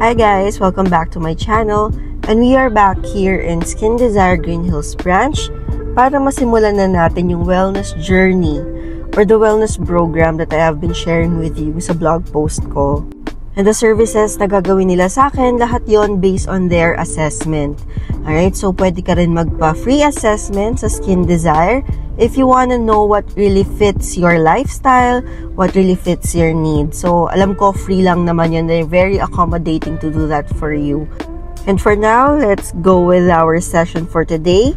Hi guys, welcome back to my channel, and we are back here in Skin Desire Green Hills branch para masimulan na natin yung wellness journey or the wellness program that I have been sharing with you sa blog post ko. And the services na gagawin nila sa akin, lahat yon based on their assessment. Alright, so pwede ka rin magpa-free assessment sa Skin Desire if you wanna know what really fits your lifestyle, what really fits your needs. So, alam ko, free lang naman yun. They're very accommodating to do that for you. And for now, let's go with our session for today.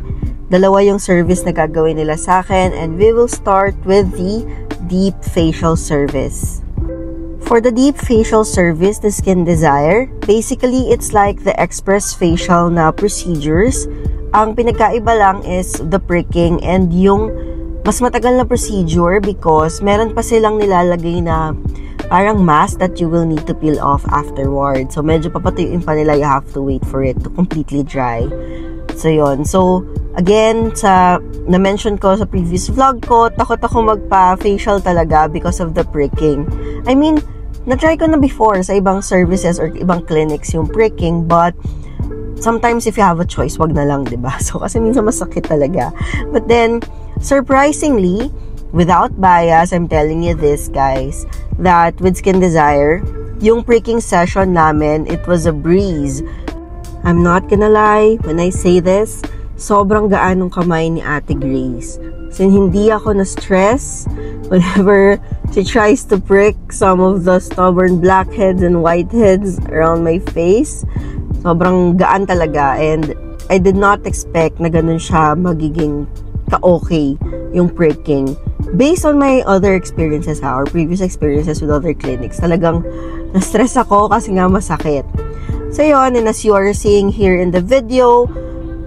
Dalawa yung service na gagawin nila sa akin, and we will start with the deep facial service. For the deep facial service, the Skin Desire, basically, it's like the express facial na procedures. Ang pinagkaiba lang is the pricking and yung mas matagal na procedure because meron pa silang nilalagay na parang mask that you will need to peel off afterward. So, medyo papatuyuin pa nila. You have to wait for it to completely dry. So, yun. So, again, na-mention ko sa previous vlog ko, takot ako magpa-facial talaga because of the pricking. I mean, na-try ko na before sa ibang services or ibang clinics yung pricking, but sometimes if you have a choice, wag na lang, diba? So, kasi minsan masakit talaga. But then, surprisingly, without bias, I'm telling you this, guys, that with Skin Desire, yung pricking session namin, it was a breeze. I'm not gonna lie, when I say this, sobrang gaan ng kamay ni Ate Grace. So, hindi ako na-stress whenever she tries to prick some of the stubborn blackheads and whiteheads around my face. Sobrang gaan talaga, and I did not expect na ganun siya magiging ka-okay yung pricking. Based on my other experiences or previous experiences with other clinics, talagang na-stress ako kasi nga masakit. So yun, and as you are seeing here in the video,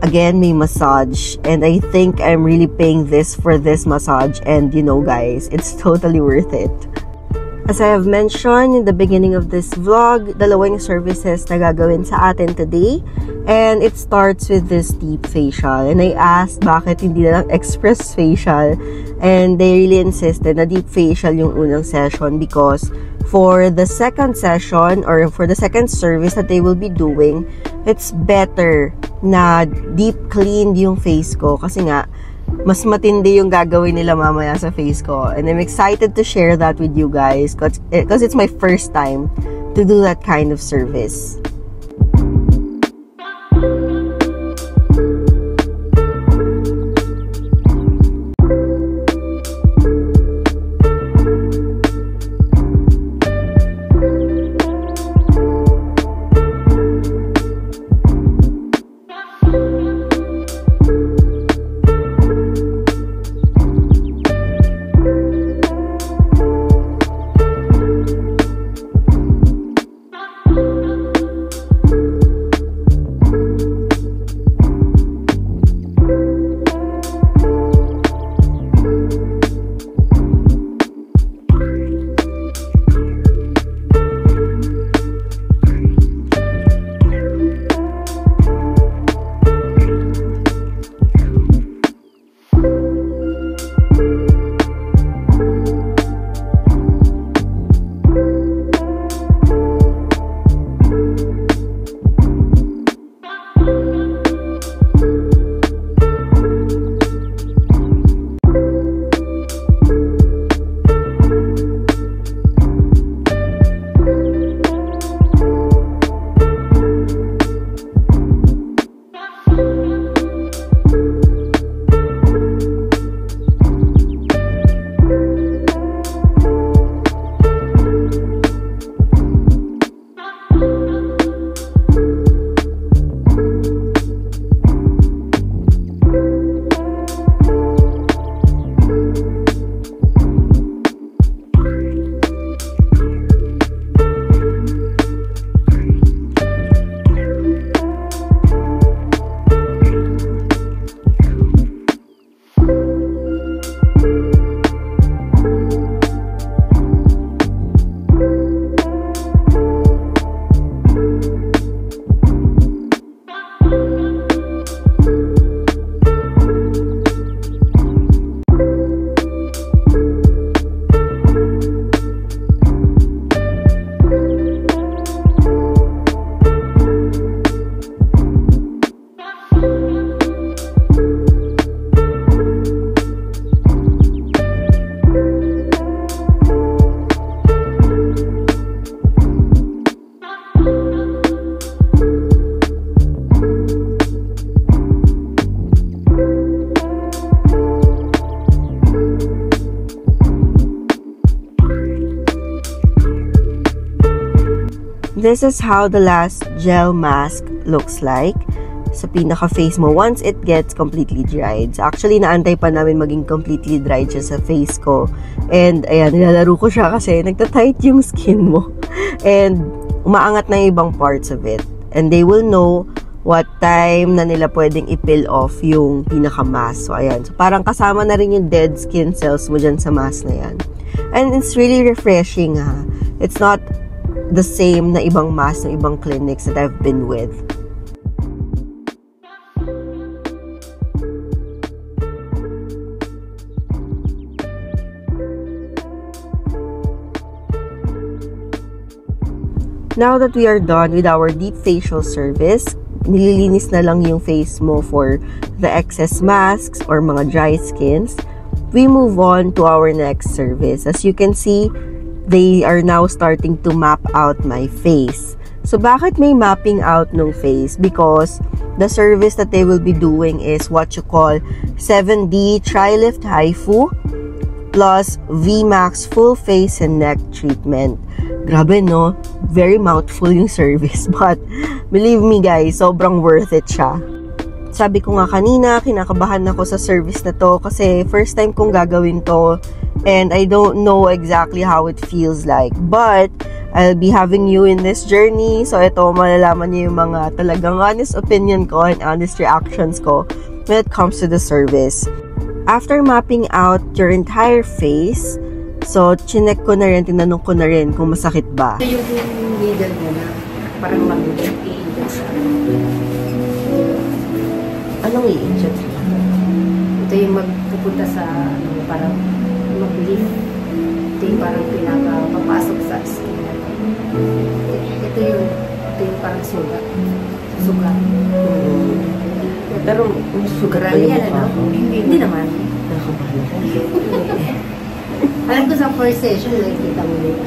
again, may massage, and I think I'm really paying this for this massage, and you know guys, it's totally worth it. As I have mentioned in the beginning of this vlog, dalawang services na gagawin sa atin today, and it starts with this deep facial. And I asked bakit hindi na lang express facial, and they really insisted na deep facial yung unang session because for the second session or for the second service that they will be doing, it's better na deep cleaned yung face ko kasi nga mas matindi yung gagawin nila mamaya sa face ko. And I'm excited to share that with you guys because it's my first time to do that kind of service. This is how the last gel mask looks like sa pinaka-face mo once it gets completely dried. So actually, naantay pa namin maging completely dried siya sa face ko. And ayan, nilalaro ko siya kasi nagtatight yung skin mo. And umaangat na yung ibang parts of it. And they will know what time na nila pwedeng i-peel off yung pinaka-mask. So ayan, so parang kasama na rin yung dead skin cells mo dyan sa mask na yan. And it's really refreshing ha. It's not the same na ibang mask ng ibang clinics that I've been with. Now that we are done with our deep facial service, nililinis na lang yung face mo for the excess masks or mga dry skins, we move on to our next service. As you can see, they are now starting to map out my face. So, bakit may mapping out ng face? Because the service that they will be doing is what you call 7D Tri-Lift HIFU plus VMAX Full Face and Neck Treatment. Grabe, no? Very mouthful yung service. But, believe me guys, sobrang worth it siya. Sabi ko nga kanina, kinakabahan ako sa service na to kasi first time kong gagawin to and I don't know exactly how it feels like. But, I'll be having you in this journey. So, ito, malalaman niyo yung mga talagang honest opinion ko and honest reactions ko when it comes to the service. After mapping out your entire face, so, chinek ko na rin, tinanong ko na rin kung masakit ba. Ito yung needle mo na parang mag-i-inject siya. Anong i-inject? Ito yung magpupunta sa, parang mag-lift. Ito yung parang pinapapasok sa skin. Ito yung parang sugat. Sugat. Pero, sugat ba yung mukha ko? Hindi naman. Nakabahan. Alam ko sa first session, nakikita mo yun.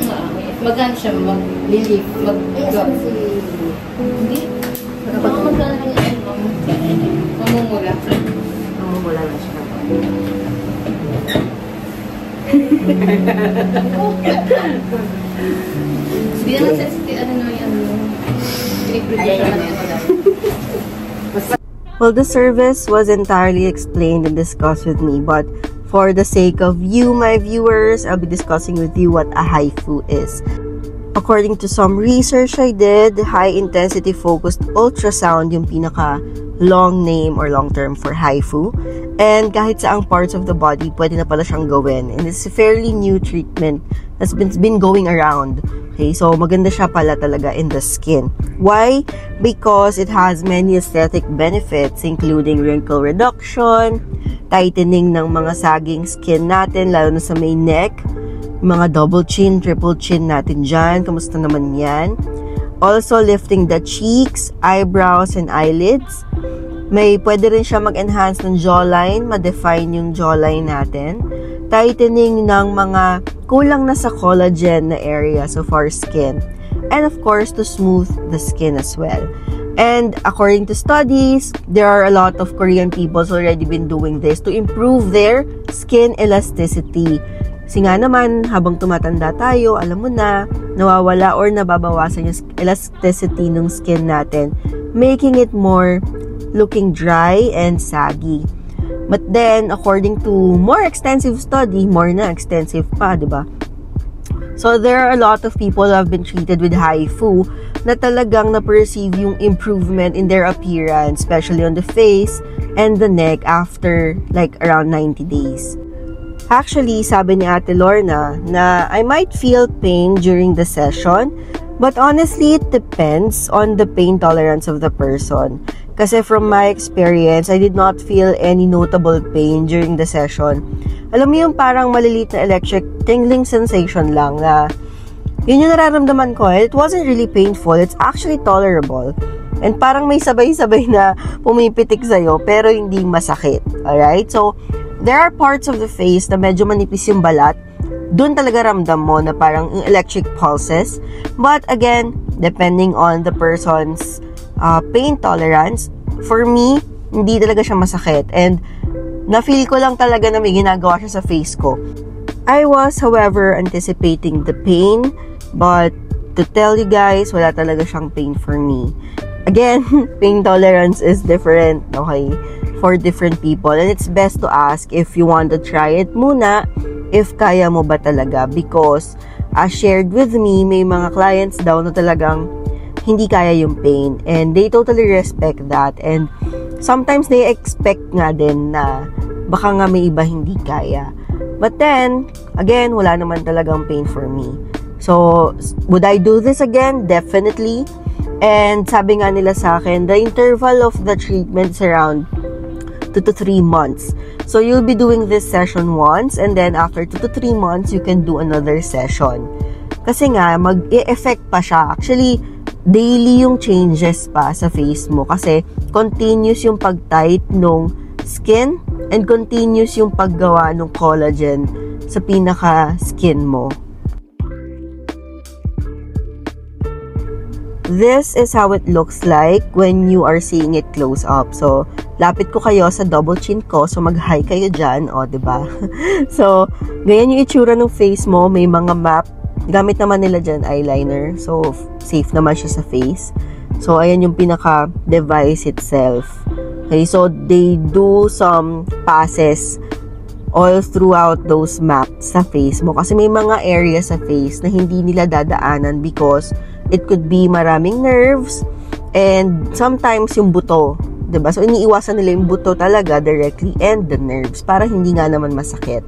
Magano siya, mag-relief, mag-drop. Hindi. Magano lang yan. Mamumula. Mamumula lang siya. Hindi naman sensitive, ano naman yan. Pinag-prepare naman yan wala. Well, the service was entirely explained and discussed with me, but for the sake of you, my viewers, I'll be discussing with you what a HIFU is. According to some research I did, high-intensity focused ultrasound yung pinaka-long name or long term for HIFU. And kahit saang parts of the body, pwede na pala siyang gawin. And it's a fairly new treatment that's been going around. Okay, so maganda siya pala talaga in the skin. Why? Because it has many aesthetic benefits, including wrinkle reduction, tightening ng mga saging skin natin, lalo na sa may neck, mga double chin, triple chin natin dyan. Kamusta naman yan? Also, lifting the cheeks, eyebrows, and eyelids. May pwede rin siya mag-enhance ng jawline, ma-define yung jawline natin. Tightening ng mga kulang na sa collagen na areas of our skin. And of course, to smooth the skin as well. And according to studies, there are a lot of Korean people already been doing this to improve their skin elasticity. Kasi nga naman, habang tumatanda tayo, alam mo na, nawawala or nababawasan yung elasticity ng skin natin, making it more looking dry and saggy. But then, according to more extensive study, more na extensive pa, diba? So, there are a lot of people who have been treated with HIFU na talagang na-perceive yung improvement in their appearance, especially on the face and the neck after like around 90 days. Actually, sabi ni Ate Lorna na I might feel pain during the session, but honestly, it depends on the pain tolerance of the person. Kasi from my experience, I did not feel any notable pain during the session. Alam mo yung parang maliliit na electric tingling sensation lang na yun yung nararamdaman ko. It wasn't really painful. It's actually tolerable. And parang may sabay-sabay na pumipitik sa'yo pero hindi masakit. Alright? So, there are parts of the face na medyo manipis yung balat. Doon talaga ramdam mo na parang electric pulses. But again, depending on the person's pain tolerance, for me, hindi talaga siya masakit. And na-feel ko lang talaga na may ginagawa siya sa face ko. I was, however, anticipating the pain, but to tell you guys, wala talaga siyang pain for me. Again, pain tolerance is different, okay, for different people. And it's best to ask if you want to try it muna, if kaya mo ba talaga. Because, as shared with me, may mga clients daw na talagang hindi kaya yung pain. And they totally respect that. And sometimes they expect nga din na baka nga may iba hindi kaya. But then, again, wala naman talagang pain for me. So, would I do this again? Definitely. And sabi nga nila sa akin, the interval of the treatment is around 2 to 3 months. So, you'll be doing this session once, and then after 2 to 3 months, you can do another session. Kasi nga, mag-e-effect pa siya. Actually, daily yung changes pa sa face mo. Kasi, continuous yung pag-tight nung skin, and continuous yung paggawa ng collagen sa pinaka-skin mo. This is how it looks like when you are seeing it close up. So, lapit ko kayo sa double chin ko. So, mag-hi kayo dyan. O, diba? So, ganyan yung itsura ng face mo. May mga map. Gamit naman nila dyan eyeliner. So, safe naman siya sa face. So, ayan yung pinaka-device itself. Okay, so they do some passes all throughout those maps sa face mo. Kasi may mga area sa face na hindi nila dadaanan because it could be maraming nerves and sometimes yung buto. Diba? So, iniiwasan nila yung buto talaga directly and the nerves para hindi nga naman masakit.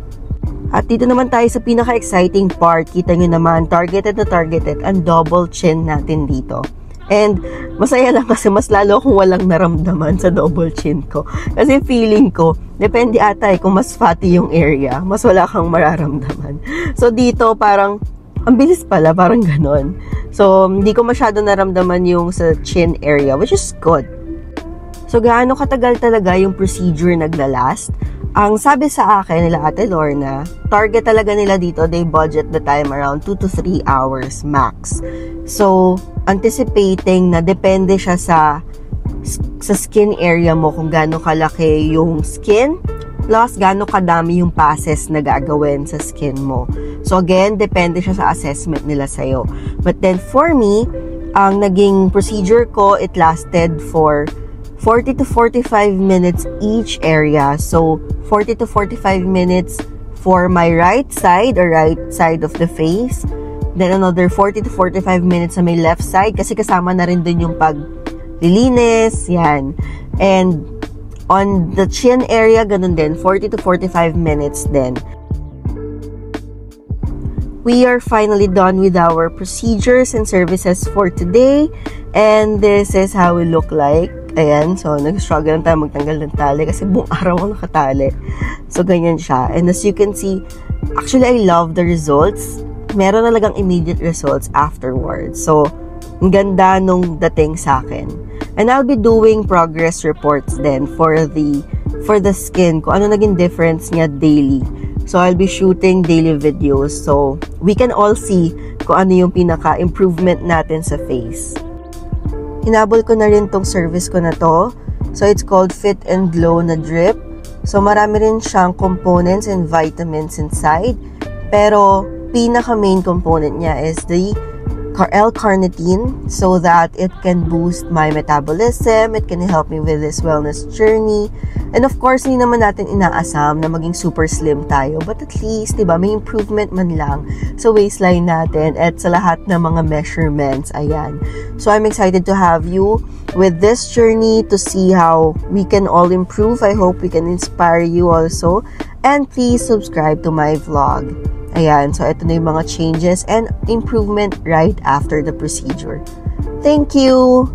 At dito naman tayo sa pinaka-exciting part. Kita nyo naman, targeted na targeted ang double chin natin dito. And masaya lang kasi mas lalo akong walang naramdaman sa double chin ko. Kasi feeling ko, depende ata kung mas fatty yung area, mas wala kang mararamdaman. So dito parang, ang bilis pala, parang ganon. So hindi ko masyado naramdaman yung sa chin area, which is good. So gaano katagal talaga yung procedure naglalast? Ang sabi sa akin nila Ate Lorna, target talaga nila dito, they budget the time around 2 to 3 hours max. So, anticipating na depende siya sa skin area mo kung gaano kalaki yung skin, plus gaano kadami yung passes na gagawin sa skin mo. So, again, depende siya sa assessment nila sa'yo. But then, for me, ang naging procedure ko, it lasted for 40 to 45 minutes each area. So, 40 to 45 minutes for my right side or right side of the face. Then, another 40 to 45 minutes sa may left side kasi kasama na rin dun yung paglilinis. Yan. And, on the chin area, ganun din. 40 to 45 minutes din. We are finally done with our procedures and services for today. And this is how we look like. Ayan, so nag-struggle lang tayo magtanggal ng tali kasi buong araw ako nakatali. So, ganyan siya. And as you can see, actually, I love the results. Meron talagang immediate results afterwards. So, ang ganda nung dating sa akin. And I'll be doing progress reports then for the skin, kung ano naging difference niya daily. So, I'll be shooting daily videos. So, we can all see kung ano yung pinaka-improvement natin sa face. Hinabol ko na rin tong service ko na to. So, it's called Fit and Glow na drip. So, marami rin siyang components and vitamins inside. Pero, pinaka-main component niya is the L-carnitine so that it can boost my metabolism. It can help me with this wellness journey. And of course, hindi naman natin inaasam na maging super slim tayo. But at least, diba, may improvement man lang sa waistline natin at sa lahat ng mga measurements. Ayan. So, I'm excited to have you with this journey to see how we can all improve. I hope we can inspire you also. And please subscribe to my vlog. Ayan, so ito na yung mga changes and improvement right after the procedure. Thank you!